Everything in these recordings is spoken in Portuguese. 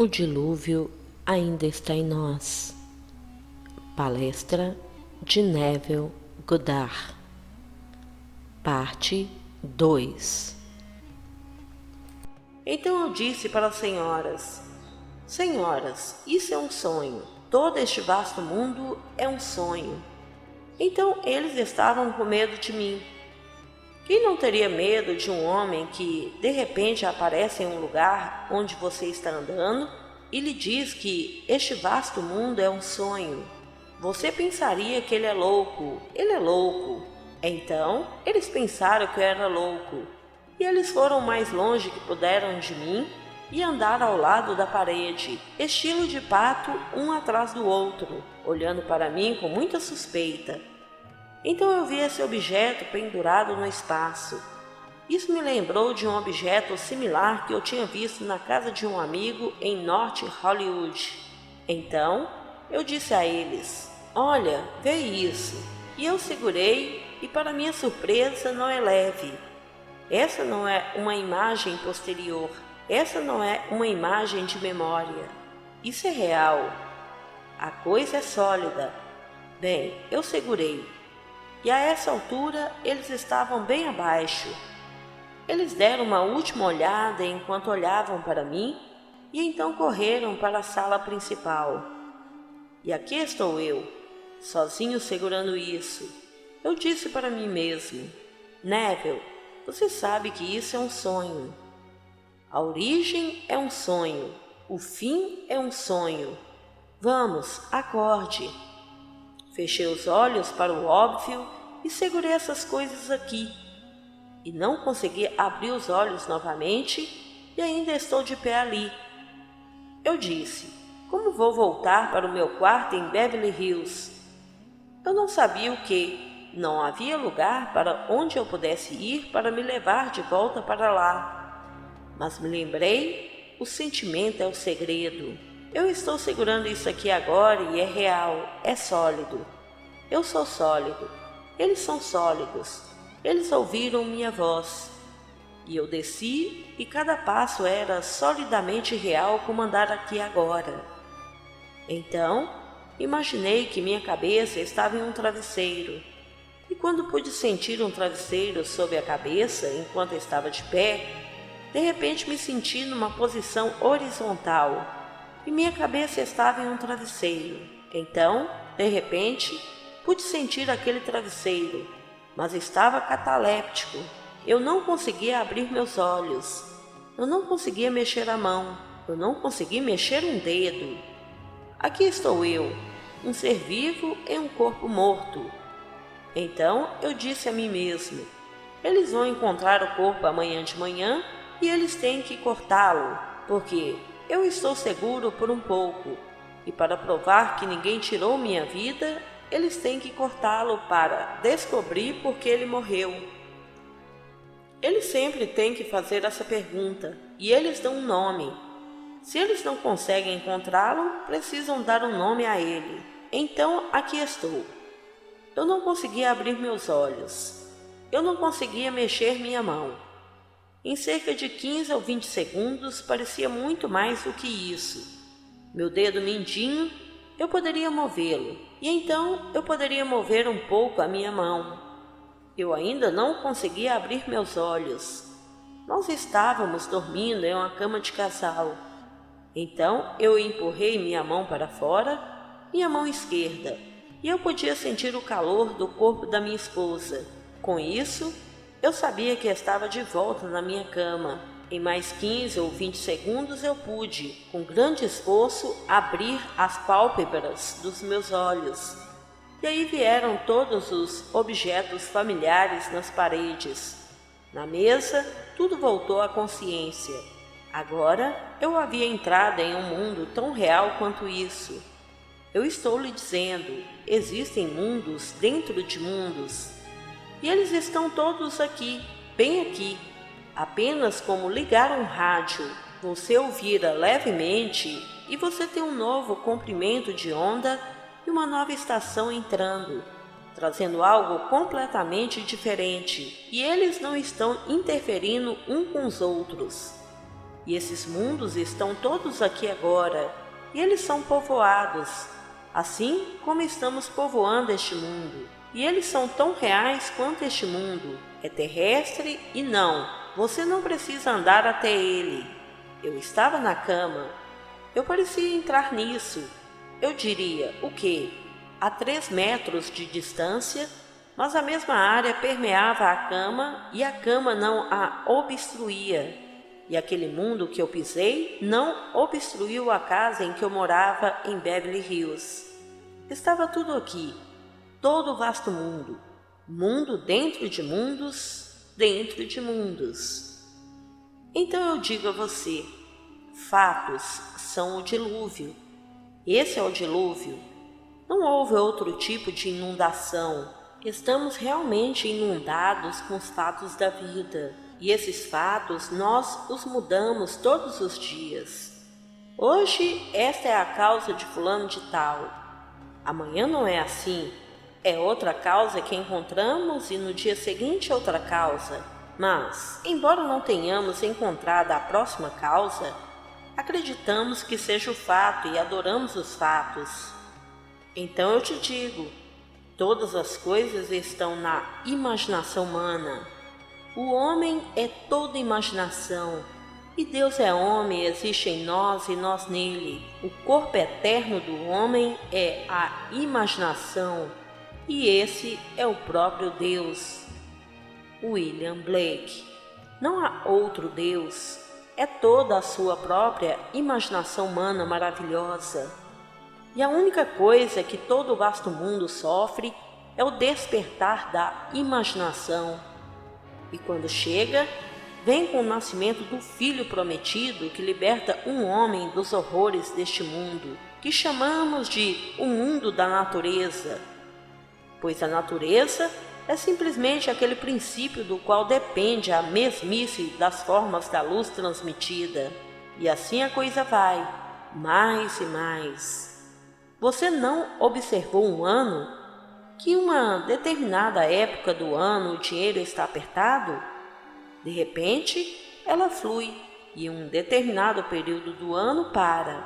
O dilúvio ainda está em nós. Palestra de Neville Goddard. Parte 2. Então eu disse para as senhoras: Senhoras, isso é um sonho. Todo este vasto mundo é um sonho. Então eles estavam com medo de mim. Quem não teria medo de um homem que, de repente, aparece em um lugar onde você está andando e lhe diz que este vasto mundo é um sonho? Você pensaria que ele é louco. Ele é louco. Então, eles pensaram que eu era louco. E eles foram o mais longe que puderam de mim e andaram ao lado da parede, estilo de pato, um atrás do outro, olhando para mim com muita suspeita. Então eu vi esse objeto pendurado no espaço. Isso me lembrou de um objeto similar que eu tinha visto na casa de um amigo em North Hollywood. Então eu disse a eles: Olha, vê isso. E eu segurei e, para minha surpresa, não é leve. Essa não é uma imagem posterior. Essa não é uma imagem de memória. Isso é real. A coisa é sólida. Bem, eu segurei. E a essa altura eles estavam bem abaixo. Eles deram uma última olhada enquanto olhavam para mim e então correram para a sala principal. E aqui estou eu, sozinho segurando isso. Eu disse para mim mesmo: Neville, você sabe que isso é um sonho. A origem é um sonho. O fim é um sonho. Vamos, acorde. Fechei os olhos para o óbvio e segurei essas coisas aqui. E não consegui abrir os olhos novamente e ainda estou de pé ali. Eu disse: como vou voltar para o meu quarto em Beverly Hills? Eu não sabia o que. Não havia lugar para onde eu pudesse ir para me levar de volta para lá. Mas me lembrei, o sentimento é o segredo. Eu estou segurando isso aqui agora e é real, é sólido. Eu sou sólido. Eles são sólidos. Eles ouviram minha voz. E eu desci e cada passo era solidamente real como andar aqui agora. Então, imaginei que minha cabeça estava em um travesseiro. E quando pude sentir um travesseiro sob a cabeça enquanto eu estava de pé, de repente me senti numa posição horizontal. E minha cabeça estava em um travesseiro. Então, de repente, pude sentir aquele travesseiro, mas estava cataléptico. Eu não conseguia abrir meus olhos. Eu não conseguia mexer a mão. Eu não conseguia mexer um dedo. Aqui estou eu, um ser vivo em um corpo morto. Então eu disse a mim mesmo: eles vão encontrar o corpo amanhã de manhã e eles têm que cortá-lo, porque eu estou seguro por um pouco. E para provar que ninguém tirou minha vida, eles têm que cortá-lo para descobrir por que ele morreu. Eles sempre têm que fazer essa pergunta, e eles dão um nome. Se eles não conseguem encontrá-lo, precisam dar um nome a ele. Então aqui estou. Eu não conseguia abrir meus olhos. Eu não conseguia mexer minha mão. Em cerca de 15 ou 20 segundos parecia muito mais do que isso. Meu dedo mindinho, eu poderia movê-lo, e então eu poderia mover um pouco a minha mão. Eu ainda não conseguia abrir meus olhos. Nós estávamos dormindo em uma cama de casal. Então eu empurrei minha mão para fora, minha mão esquerda, e eu podia sentir o calor do corpo da minha esposa. Com isso, eu sabia que estava de volta na minha cama. Em mais 15 ou 20 segundos eu pude, com grande esforço, abrir as pálpebras dos meus olhos. E aí vieram todos os objetos familiares nas paredes. Na mesa, tudo voltou à consciência. Agora eu havia entrado em um mundo tão real quanto isso. Eu estou lhe dizendo, existem mundos dentro de mundos. E eles estão todos aqui, bem aqui. Apenas como ligar um rádio, você ouvira levemente e você tem um novo comprimento de onda e uma nova estação entrando, trazendo algo completamente diferente. E eles não estão interferindo um com os outros. E esses mundos estão todos aqui agora, e eles são povoados, assim como estamos povoando este mundo. E eles são tão reais quanto este mundo. É terrestre e não, você não precisa andar até ele. Eu estava na cama. Eu parecia entrar nisso. Eu diria, o quê? A 3 metros de distância, mas a mesma área permeava a cama e a cama não a obstruía. E aquele mundo que eu pisei não obstruiu a casa em que eu morava em Beverly Hills. Estava tudo aqui, todo o vasto mundo, mundo dentro de mundos, dentro de mundos. Então eu digo a você, fatos são o dilúvio. Esse é o dilúvio. Não houve outro tipo de inundação. Estamos realmente inundados com os fatos da vida. E esses fatos nós os mudamos todos os dias. Hoje esta é a causa de fulano de tal. Amanhã não é assim. É outra causa que encontramos e no dia seguinte outra causa. Mas, embora não tenhamos encontrado a próxima causa, acreditamos que seja o fato e adoramos os fatos. Então eu te digo, todas as coisas estão na imaginação humana. O homem é toda imaginação, e Deus é homem, existe em nós e nós nele. O corpo eterno do homem é a imaginação, e esse é o próprio Deus. William Blake. Não há outro Deus, é toda a sua própria imaginação humana maravilhosa. E a única coisa que todo o vasto mundo sofre é o despertar da imaginação. E quando chega, vem com o nascimento do Filho prometido que liberta um homem dos horrores deste mundo, que chamamos de o mundo da natureza. Pois a natureza é simplesmente aquele princípio do qual depende a mesmice das formas da luz transmitida. E assim a coisa vai, mais e mais. Você não observou um ano? Que uma determinada época do ano o dinheiro está apertado? De repente, ela flui e um determinado período do ano para.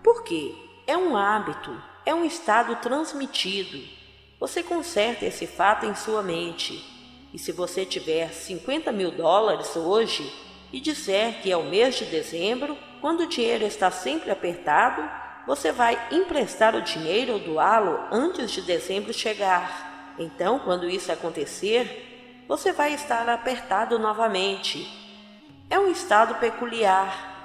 Por quê? É um hábito, é um estado transmitido. Você conserta esse fato em sua mente. E se você tiver $50.000 hoje e disser que é o mês de dezembro, quando o dinheiro está sempre apertado, você vai emprestar o dinheiro ou doá-lo antes de dezembro chegar. Então, quando isso acontecer, você vai estar apertado novamente. É um estado peculiar.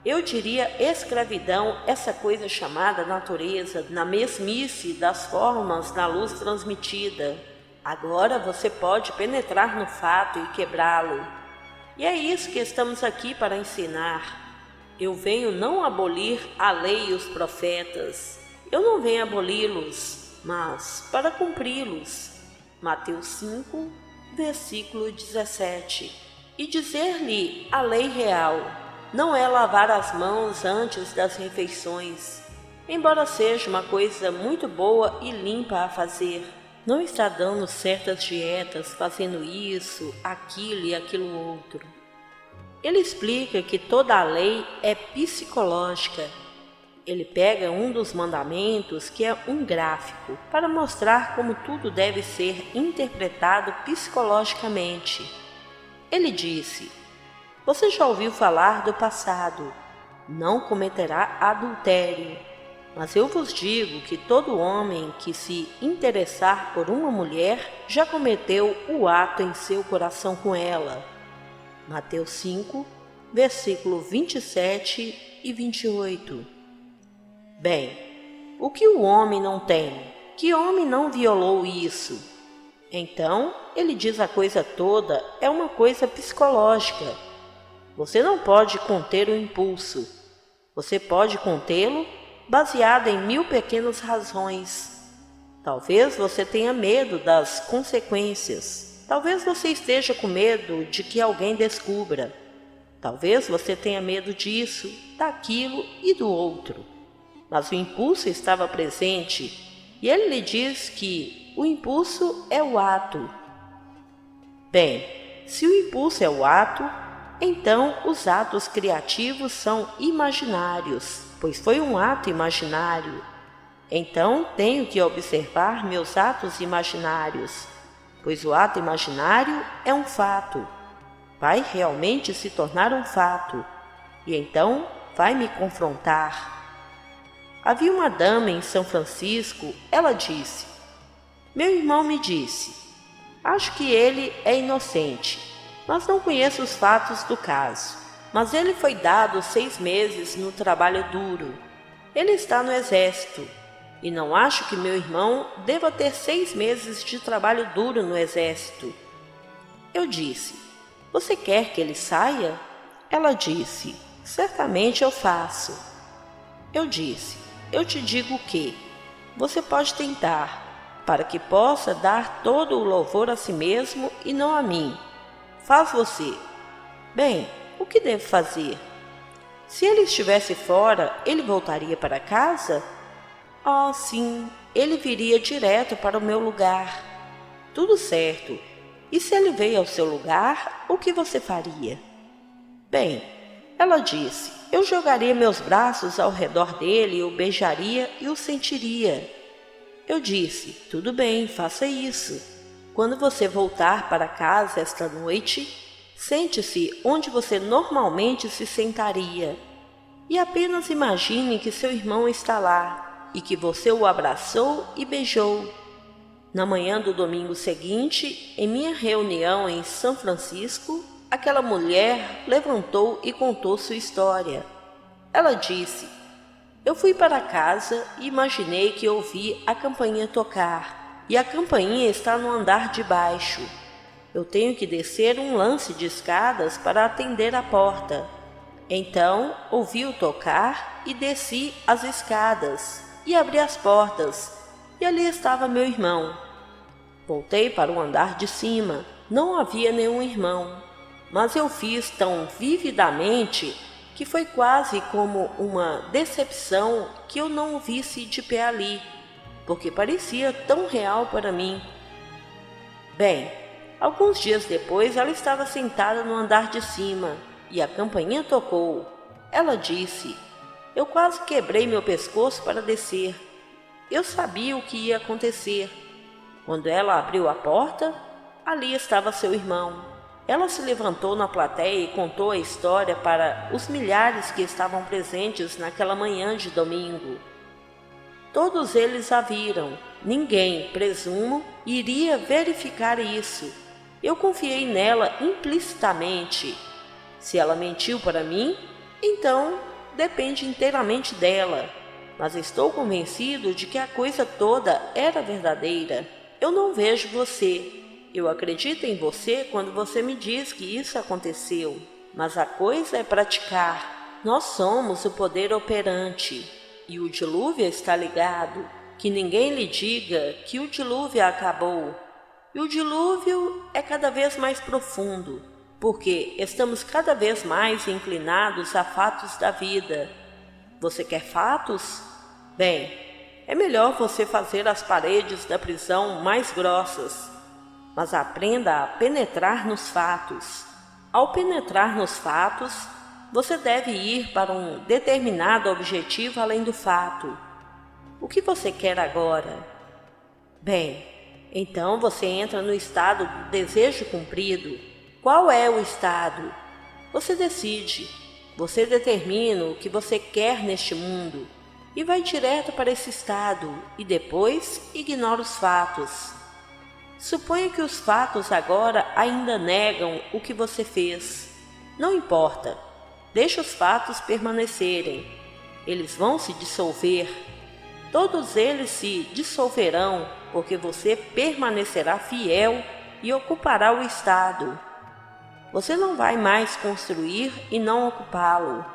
Eu diria escravidão, essa coisa chamada natureza, na mesmice das formas da luz transmitida. Agora você pode penetrar no fato e quebrá-lo. E é isso que estamos aqui para ensinar. Eu venho não abolir a lei e os profetas. Eu não venho aboli-los, mas para cumpri-los. Mateus 5, versículo 17. E dizer-lhe a lei real não é lavar as mãos antes das refeições, embora seja uma coisa muito boa e limpa a fazer. Não está dando certas dietas, fazendo isso, aquilo e aquilo outro. Ele explica que toda a lei é psicológica. Ele pega um dos mandamentos, que é um gráfico, para mostrar como tudo deve ser interpretado psicologicamente. Ele disse: você já ouviu falar do passado, não cometerá adultério. Mas eu vos digo que todo homem que se interessar por uma mulher já cometeu o ato em seu coração com ela. Mateus 5, versículo 27 e 28. Bem, o que o homem não tem? Que homem não violou isso? Então, ele diz a coisa toda é uma coisa psicológica. Você não pode conter o impulso. Você pode contê-lo baseado em 1000 pequenas razões. Talvez você tenha medo das consequências. Talvez você esteja com medo de que alguém descubra. Talvez você tenha medo disso, daquilo e do outro. Mas o impulso estava presente e ele lhe diz que o impulso é o ato. Bem, se o impulso é o ato, então os atos criativos são imaginários, pois foi um ato imaginário. Então tenho que observar meus atos imaginários, pois o ato imaginário é um fato. Vai realmente se tornar um fato, e então vai me confrontar. Havia uma dama em São Francisco, ela disse: meu irmão me disse, acho que ele é inocente, mas não conheço os fatos do caso. Mas ele foi dado 6 meses no trabalho duro. Ele está no exército, e não acho que meu irmão deva ter 6 meses de trabalho duro no exército. Eu disse: você quer que ele saia? Ela disse: certamente eu faço. Eu disse: eu te digo que você pode tentar, para que possa dar todo o louvor a si mesmo e não a mim. Faz você. Bem, o que devo fazer? Se ele estivesse fora, ele voltaria para casa? Oh, sim, ele viria direto para o meu lugar. Tudo certo. E se ele veio ao seu lugar, o que você faria? Bem, ela disse: eu jogaria meus braços ao redor dele, o beijaria e o sentiria. Eu disse: tudo bem, faça isso. Quando você voltar para casa esta noite, sente-se onde você normalmente se sentaria. E apenas imagine que seu irmão está lá e que você o abraçou e beijou. Na manhã do domingo seguinte, em minha reunião em São Francisco, aquela mulher levantou e contou sua história. Ela disse: eu fui para casa e imaginei que ouvi a campainha tocar, e a campainha está no andar de baixo. Eu tenho que descer um lance de escadas para atender a porta. Então, ouvi-o tocar e desci as escadas e abri as portas, e ali estava meu irmão. Voltei para o andar de cima. Não havia nenhum irmão, mas eu fiz tão vividamente que foi quase como uma decepção que eu não o visse de pé ali, porque parecia tão real para mim. Bem, alguns dias depois ela estava sentada no andar de cima e a campainha tocou. Ela disse: eu quase quebrei meu pescoço para descer. Eu sabia o que ia acontecer. Quando ela abriu a porta, ali estava seu irmão. Ela se levantou na plateia e contou a história para os milhares que estavam presentes naquela manhã de domingo. Todos eles a viram. Ninguém, presumo, iria verificar isso. Eu confiei nela implicitamente. Se ela mentiu para mim, então depende inteiramente dela. Mas estou convencido de que a coisa toda era verdadeira. Eu não vejo você. Eu acredito em você quando você me diz que isso aconteceu. Mas a coisa é praticar. Nós somos o poder operante. E o dilúvio está ligado. Que ninguém lhe diga que o dilúvio acabou. E o dilúvio é cada vez mais profundo, porque estamos cada vez mais inclinados a fatos da vida. Você quer fatos? Bem, é melhor você fazer as paredes da prisão mais grossas, mas aprenda a penetrar nos fatos. Ao penetrar nos fatos, você deve ir para um determinado objetivo além do fato. O que você quer agora? Bem, então você entra no estado do desejo cumprido. Qual é o estado? Você decide. Você determina o que você quer neste mundo e vai direto para esse estado e depois ignora os fatos. Suponha que os fatos agora ainda negam o que você fez. Não importa. Deixe os fatos permanecerem. Eles vão se dissolver. Todos eles se dissolverão, porque você permanecerá fiel e ocupará o estado. Você não vai mais construir e não ocupá-lo.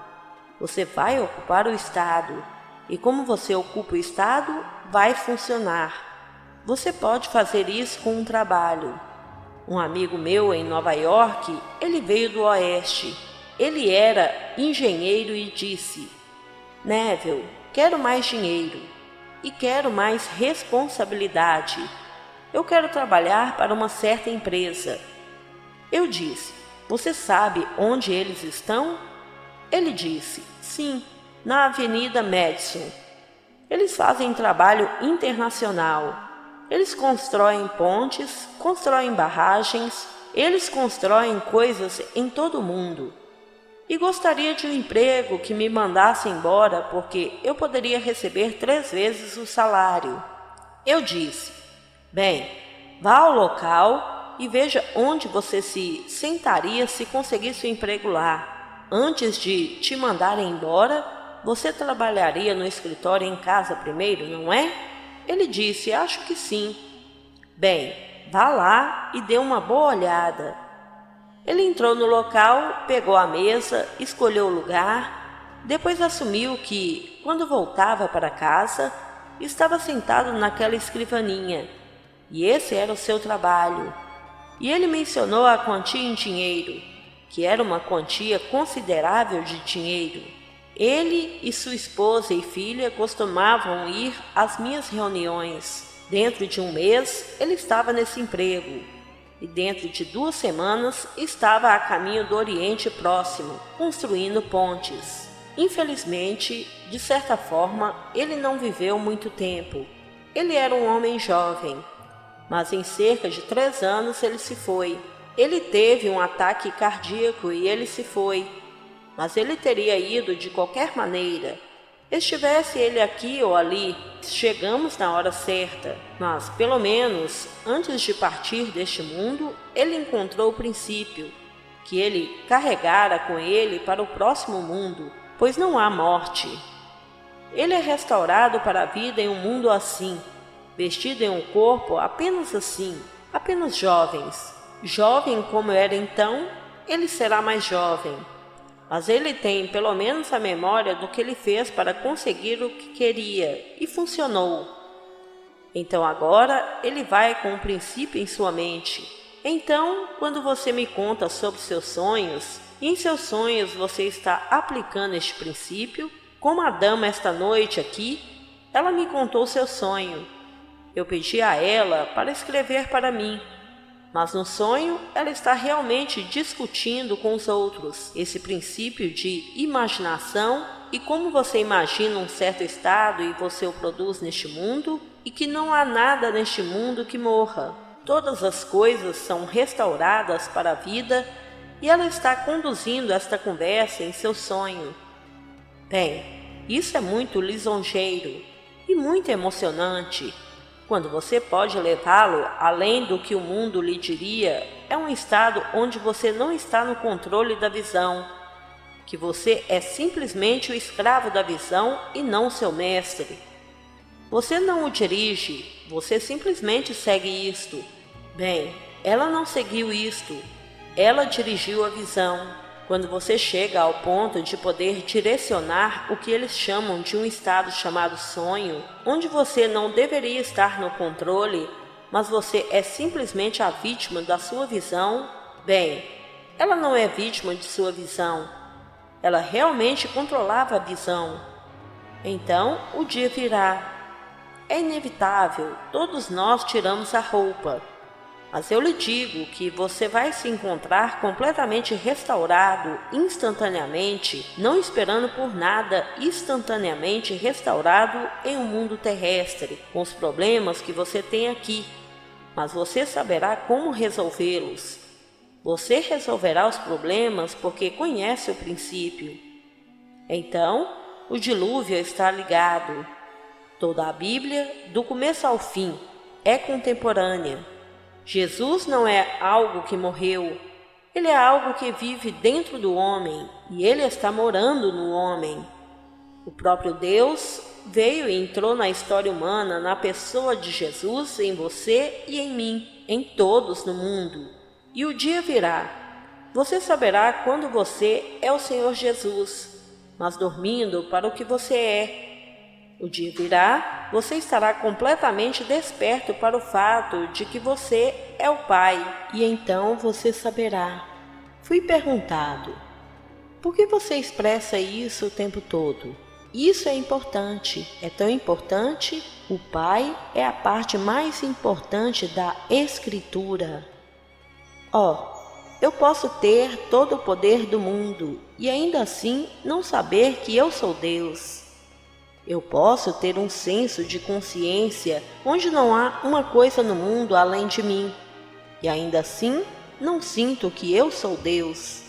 Você vai ocupar o estado. E como você ocupa o estado, vai funcionar. Você pode fazer isso com um trabalho. Um amigo meu em Nova York, ele veio do Oeste. Ele era engenheiro e disse: Neville, quero mais dinheiro e quero mais responsabilidade. Eu quero trabalhar para uma certa empresa. Eu disse: Você sabe onde eles estão? Ele disse: sim, na Avenida Madison. Eles fazem trabalho internacional. Eles constroem pontes, constroem barragens, eles constroem coisas em todo o mundo. E gostaria de um emprego que me mandasse embora porque eu poderia receber 3 vezes o salário. Eu disse: bem, vá ao local e veja onde você se sentaria se conseguisse um emprego lá. Antes de te mandarem embora, você trabalharia no escritório em casa primeiro, não é? Ele disse: acho que sim. Bem, vá lá e dê uma boa olhada. Ele entrou no local, pegou a mesa, escolheu o lugar, depois assumiu que, quando voltava para casa, estava sentado naquela escrivaninha, e esse era o seu trabalho. E ele mencionou a quantia em dinheiro, que era uma quantia considerável de dinheiro. Ele e sua esposa e filha costumavam ir às minhas reuniões. Dentro de um mês, ele estava nesse emprego, e dentro de 2 semanas estava a caminho do Oriente Próximo, construindo pontes. Infelizmente, de certa forma, ele não viveu muito tempo. Ele era um homem jovem, mas em cerca de 3 anos ele se foi. Ele teve um ataque cardíaco e ele se foi, mas ele teria ido de qualquer maneira. Estivesse ele aqui ou ali, chegamos na hora certa, mas, pelo menos, antes de partir deste mundo, ele encontrou o princípio, que ele carregara com ele para o próximo mundo, pois não há morte. Ele é restaurado para a vida em um mundo assim, vestido em um corpo apenas assim, apenas jovens. Jovem como era então, ele será mais jovem. Mas ele tem pelo menos a memória do que ele fez para conseguir o que queria, e funcionou. Então agora ele vai com um princípio em sua mente. Então, quando você me conta sobre seus sonhos, e em seus sonhos você está aplicando este princípio, como a dama esta noite aqui, ela me contou seu sonho. Eu pedi a ela para escrever para mim. Mas no sonho, ela está realmente discutindo com os outros esse princípio de imaginação e como você imagina um certo estado e você o produz neste mundo, e que não há nada neste mundo que morra. Todas as coisas são restauradas para a vida, e ela está conduzindo esta conversa em seu sonho. Bem, isso é muito lisonjeiro e muito emocionante. Quando você pode levá-lo além do que o mundo lhe diria, é um estado onde você não está no controle da visão, que você é simplesmente o escravo da visão e não seu mestre. Você não o dirige, você simplesmente segue isto. Bem, ela não seguiu isto, ela dirigiu a visão. Quando você chega ao ponto de poder direcionar o que eles chamam de um estado chamado sonho, onde você não deveria estar no controle, mas você é simplesmente a vítima da sua visão, bem, ela não é vítima de sua visão. Ela realmente controlava a visão. Então, o dia virá. É inevitável, todos nós tiramos a roupa. Mas eu lhe digo que você vai se encontrar completamente restaurado instantaneamente, não esperando por nada, instantaneamente restaurado em um mundo terrestre, com os problemas que você tem aqui. Mas você saberá como resolvê-los. Você resolverá os problemas porque conhece o princípio. Então, o dilúvio está ligado. Toda a Bíblia, do começo ao fim, é contemporânea. Jesus não é algo que morreu, ele é algo que vive dentro do homem, e ele está morando no homem. O próprio Deus veio e entrou na história humana na pessoa de Jesus, em você e em mim, em todos no mundo. E o dia virá. Você saberá quando você é o Senhor Jesus, mas dormindo para o que você é. O dia virá, você estará completamente desperto para o fato de que você é o Pai, e então você saberá. Fui perguntado: por que você expressa isso o tempo todo? Isso é importante, é tão importante. O Pai é a parte mais importante da Escritura. eu posso ter todo o poder do mundo e ainda assim não saber que eu sou Deus. Eu posso ter um senso de consciência onde não há uma coisa no mundo além de mim, e ainda assim não sinto que eu sou Deus.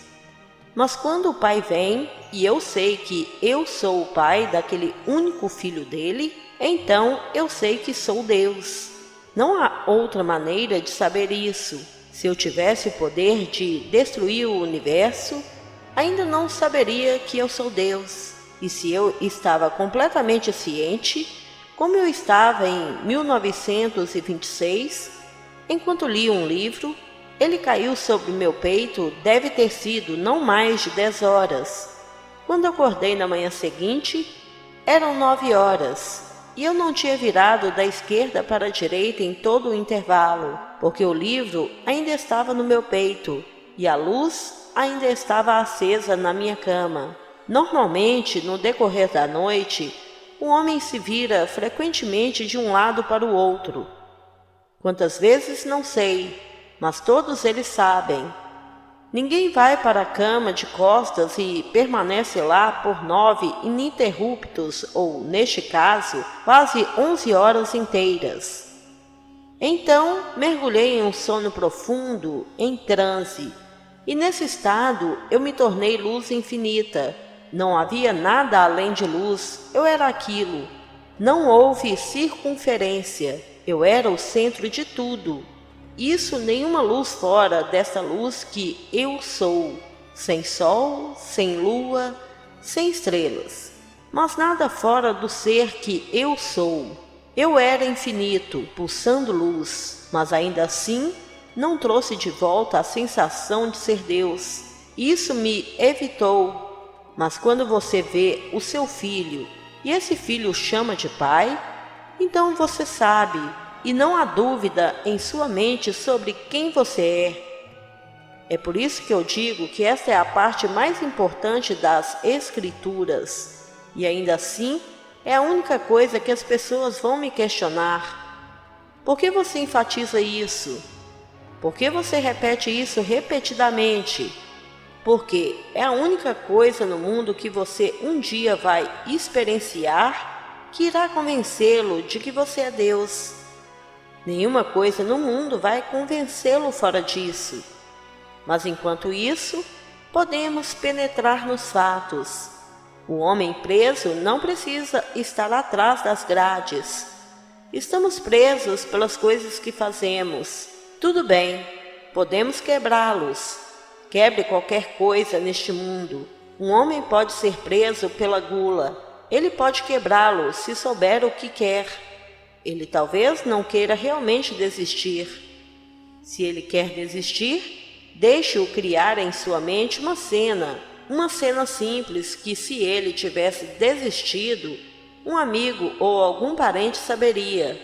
Mas quando o Pai vem e eu sei que eu sou o Pai daquele único filho dele, então eu sei que sou Deus. Não há outra maneira de saber isso. Se eu tivesse o poder de destruir o universo, ainda não saberia que eu sou Deus. E se eu estava completamente ciente, como eu estava em 1926, enquanto li um livro, ele caiu sobre meu peito, deve ter sido não mais de 10 horas. Quando acordei na manhã seguinte, eram 9 horas, e eu não tinha virado da esquerda para a direita em todo o intervalo, porque o livro ainda estava no meu peito, e a luz ainda estava acesa na minha cama. Normalmente, no decorrer da noite, o homem se vira frequentemente de um lado para o outro. Quantas vezes não sei, mas todos eles sabem. Ninguém vai para a cama de costas e permanece lá por 9 ininterruptos, ou, neste caso, quase 11 horas inteiras. Então, mergulhei em um sono profundo, em transe, e nesse estado eu me tornei luz infinita. Não havia nada além de luz, eu era aquilo. Não houve circunferência, eu era o centro de tudo. Isso nenhuma luz fora desta luz que eu sou, sem sol, sem lua, sem estrelas, mas nada fora do ser que eu sou. Eu era infinito, pulsando luz, mas ainda assim não trouxe de volta a sensação de ser Deus. Isso me evitou. Mas quando você vê o seu filho, e esse filho o chama de pai, então você sabe, e não há dúvida em sua mente sobre quem você é. É por isso que eu digo que esta é a parte mais importante das Escrituras, e ainda assim é a única coisa que as pessoas vão me questionar. Por que você enfatiza isso? Por que você repete isso repetidamente? Porque é a única coisa no mundo que você um dia vai experienciar que irá convencê-lo de que você é Deus. Nenhuma coisa no mundo vai convencê-lo fora disso. Mas enquanto isso, podemos penetrar nos fatos. O homem preso não precisa estar atrás das grades. Estamos presos pelas coisas que fazemos. Tudo bem, podemos quebrá-los. Quebre qualquer coisa neste mundo. Um homem pode ser preso pela gula. Ele pode quebrá-lo se souber o que quer. Ele talvez não queira realmente desistir. Se ele quer desistir, deixe-o criar em sua mente uma cena simples que, se ele tivesse desistido, um amigo ou algum parente saberia.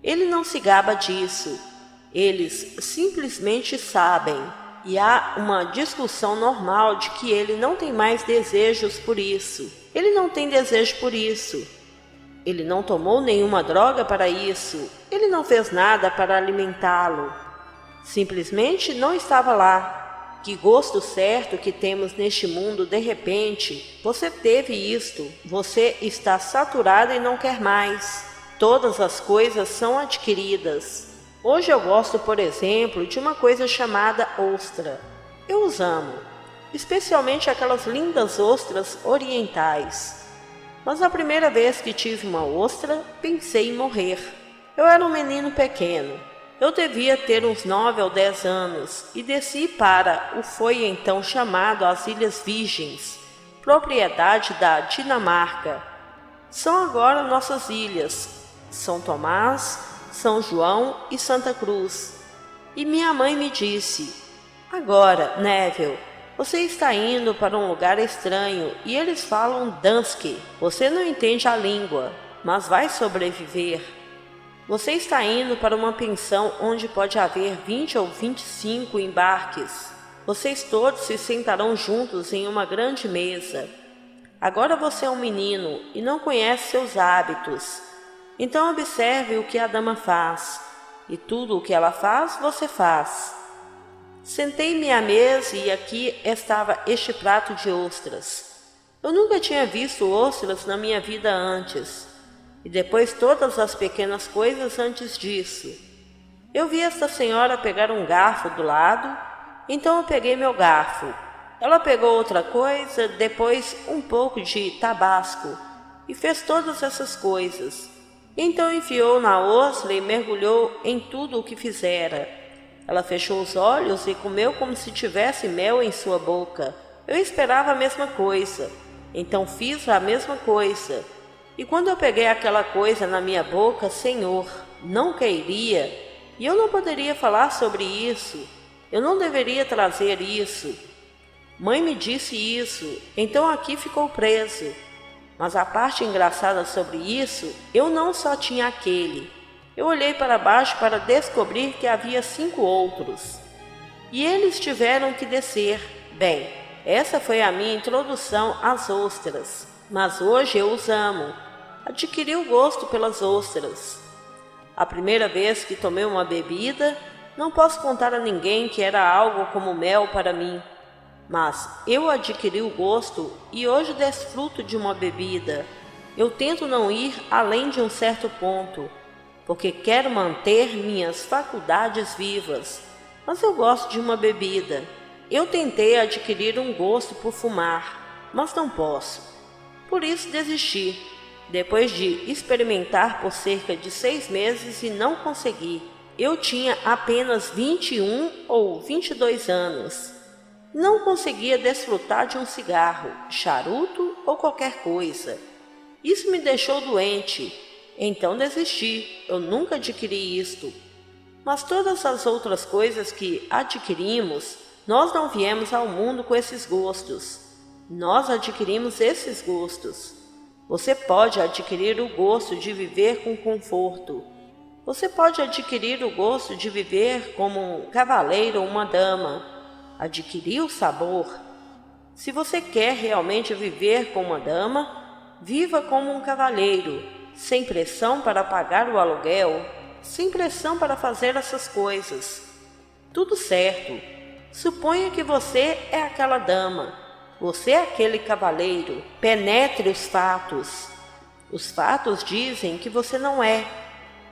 Ele não se gaba disso. Eles simplesmente sabem. E há uma discussão normal de que ele não tem mais desejos por isso. Ele não tem desejo por isso. Ele não tomou nenhuma droga para isso. Ele não fez nada para alimentá-lo. Simplesmente não estava lá. Que gosto certo que temos neste mundo, de repente. Você teve isto. Você está saturado e não quer mais. Todas as coisas são adquiridas. Hoje eu gosto, por exemplo, de uma coisa chamada ostra. Eu os amo, especialmente aquelas lindas ostras orientais. Mas a primeira vez que tive uma ostra, pensei em morrer. Eu era um menino pequeno. Eu devia ter uns 9 ou 10 anos e desci para o foi então chamado as Ilhas Virgens, propriedade da Dinamarca. São agora nossas ilhas, São Tomás, São João e Santa Cruz. E minha mãe me disse: agora, Neville, você está indo para um lugar estranho e eles falam danske. Você não entende a língua, mas vai sobreviver. Você está indo para uma pensão onde pode haver 20 ou 25 embarques. Vocês todos se sentarão juntos em uma grande mesa. Agora você é um menino e não conhece seus hábitos. Então observe o que a dama faz, e tudo o que ela faz, você faz. Sentei-me à mesa e aqui estava este prato de ostras. Eu nunca tinha visto ostras na minha vida antes, e depois todas as pequenas coisas antes disso. Eu vi esta senhora pegar um garfo do lado, então eu peguei meu garfo. Ela pegou outra coisa, depois um pouco de tabasco, e fez todas essas coisas. Então enfiou na ostra e mergulhou em tudo o que fizera. Ela fechou os olhos e comeu como se tivesse mel em sua boca. Eu esperava a mesma coisa, então fiz a mesma coisa. E quando eu peguei aquela coisa na minha boca, Senhor, não queria, e eu não poderia falar sobre isso. Eu não deveria trazer isso. Mãe me disse isso, então aqui ficou preso. Mas a parte engraçada sobre isso, eu não só tinha aquele. Eu olhei para baixo para descobrir que havia 5 outros. E eles tiveram que descer. Bem, essa foi a minha introdução às ostras. Mas hoje eu os amo. Adquiri o gosto pelas ostras. A primeira vez que tomei uma bebida, não posso contar a ninguém que era algo como mel para mim. Mas eu adquiri o gosto e hoje desfruto de uma bebida. Eu tento não ir além de um certo ponto, porque quero manter minhas faculdades vivas. Mas eu gosto de uma bebida. Eu tentei adquirir um gosto por fumar, mas não posso. Por isso desisti, depois de experimentar por cerca de 6 meses e não consegui. Eu tinha apenas 21 ou 22 anos. Não conseguia desfrutar de um cigarro, charuto ou qualquer coisa. Isso me deixou doente. Então desisti, eu nunca adquiri isto. Mas todas as outras coisas que adquirimos, nós não viemos ao mundo com esses gostos. Nós adquirimos esses gostos. Você pode adquirir o gosto de viver com conforto. Você pode adquirir o gosto de viver como um cavaleiro ou uma dama. Adquirir o sabor. Se você quer realmente viver como uma dama, viva como um cavalheiro, sem pressão para pagar o aluguel, sem pressão para fazer essas coisas. Tudo certo. Suponha que você é aquela dama, você é aquele cavaleiro. Penetre os fatos. Os fatos dizem que você não é.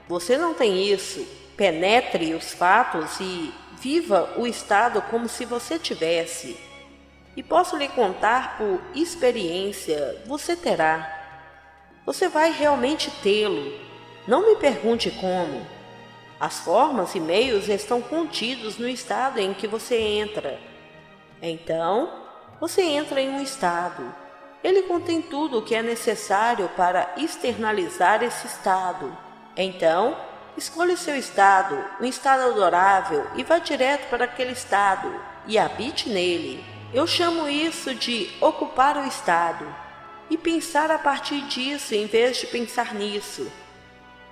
Você não tem isso. Penetre os fatos e viva o estado como se você tivesse. E posso lhe contar por experiência, você terá. Você vai realmente tê-lo. Não me pergunte como. As formas e meios estão contidos no estado em que você entra. Então, você entra em um estado. Ele contém tudo o que é necessário para externalizar esse estado. Então, escolha o seu estado, um estado adorável, e vá direto para aquele estado e habite nele. Eu chamo isso de ocupar o estado e pensar a partir disso em vez de pensar nisso.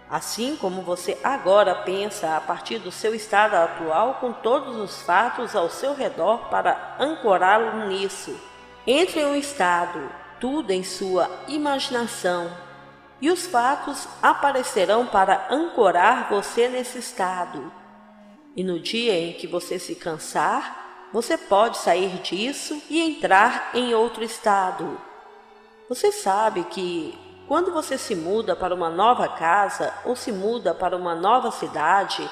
Assim como você agora pensa a partir do seu estado atual com todos os fatos ao seu redor para ancorá-lo nisso. Entre em um estado, tudo em sua imaginação, e os fatos aparecerão para ancorar você nesse estado. E no dia em que você se cansar, você pode sair disso e entrar em outro estado. Você sabe que quando você se muda para uma nova casa ou se muda para uma nova cidade,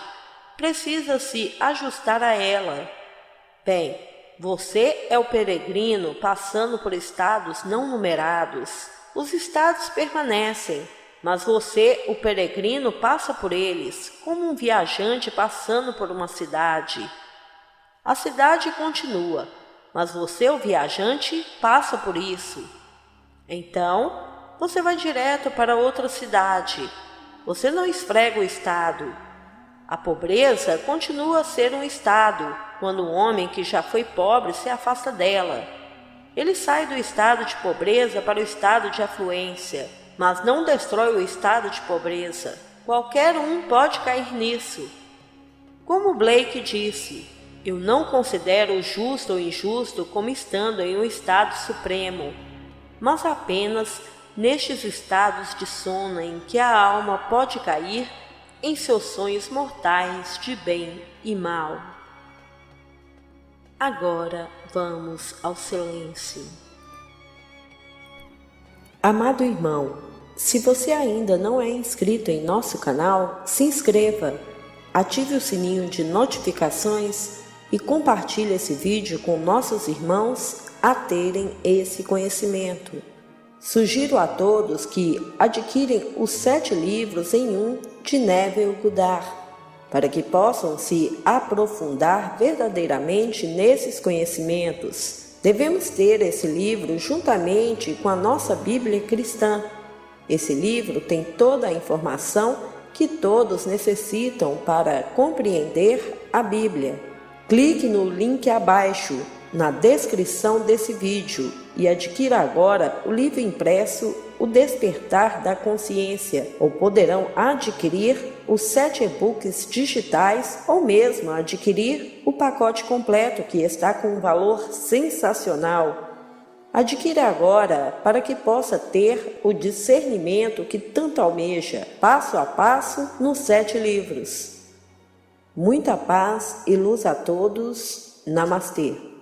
precisa se ajustar a ela. Bem, você é o peregrino passando por estados não numerados. Os estados permanecem, mas você, o peregrino, passa por eles, como um viajante passando por uma cidade. A cidade continua, mas você, o viajante, passa por isso. Então, você vai direto para outra cidade. Você não esfrega o estado. A pobreza continua a ser um estado, quando um homem que já foi pobre se afasta dela. Ele sai do estado de pobreza para o estado de afluência, mas não destrói o estado de pobreza. Qualquer um pode cair nisso. Como Blake disse, eu não considero o justo ou injusto como estando em um estado supremo, mas apenas nestes estados de sono em que a alma pode cair em seus sonhos mortais de bem e mal. Agora vamos ao silêncio. Amado irmão, se você ainda não é inscrito em nosso canal, se inscreva, ative o sininho de notificações e compartilhe esse vídeo com nossos irmãos a terem esse conhecimento. Sugiro a todos que adquirem os 7 livros em um de Neville Goddard, para que possam se aprofundar verdadeiramente nesses conhecimentos. Devemos ter esse livro juntamente com a nossa Bíblia cristã. Esse livro tem toda a informação que todos necessitam para compreender a Bíblia. Clique no link abaixo, na descrição desse vídeo, e adquira agora o livro impresso O Despertar da Consciência, ou poderão adquirir os 7 e-books digitais ou mesmo adquirir o pacote completo que está com um valor sensacional. Adquira agora para que possa ter o discernimento que tanto almeja, passo a passo nos 7 livros. Muita paz e luz a todos. Namastê.